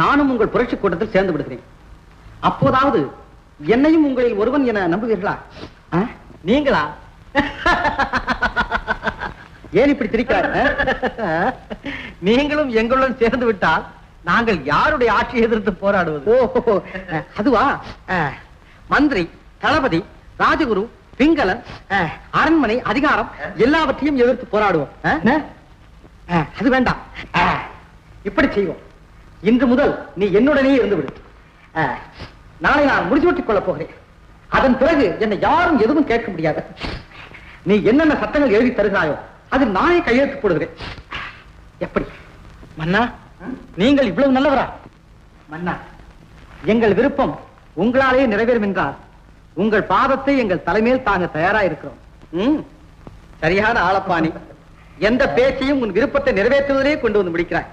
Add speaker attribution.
Speaker 1: நானும் உங்கள் புரட்சி கூட்டத்தில் சேர்ந்து விடுகிறேன். அப்போதாவது என்னையும் உங்களில் ஒருவன் என நம்புவீர்களா?
Speaker 2: நீங்களா?
Speaker 1: ஏன் இப்படி திரிக்கிறார்?
Speaker 2: நீங்களும் எங்களுடன் சேர்ந்து விட்டால் நாங்கள் யாருடைய ஆட்சியை எதிர்த்து போராடுவது?
Speaker 1: ஓ, அதுவா? மந்திரி, தளபதி, ராஜகுரு, பிங்களன், அரண்மனை, அதிகாரம் எல்லாவற்றையும் எதிர்த்து போராடுவோம். அது வேண்டாம். இப்படி செய்வோம். இன்று முதல் நீ என்னுடனே இருந்து விடு. நாளை நான் முடிச்சுவிட்டுக் கொள்ளப் போகிறேன். அதன் பிறகு என்னை யாரும் எதுவும் கேட்க முடியாது. நீ என்னென்ன சட்டங்கள் எழுதி தருகிறாயோ அதில் நானே கையெழுத்து போடுகிறேன். எப்படி
Speaker 2: மன்னா? நீங்கள் இவ்வளவு நல்லவரா?
Speaker 1: மன்னா, எங்கள் விருப்பம் உங்களாலே நிறைவேறும் என்றால் உங்கள் பாதத்தை எங்கள் தலைமையில் தாங்க தயாரா இருக்கிறோம். சரியான ஆளப்பாணி. எந்த பேச்சையும் உன் விருப்பத்தை நிறைவேற்றுவதிலே கொண்டு வந்து முடிக்கிறாய்.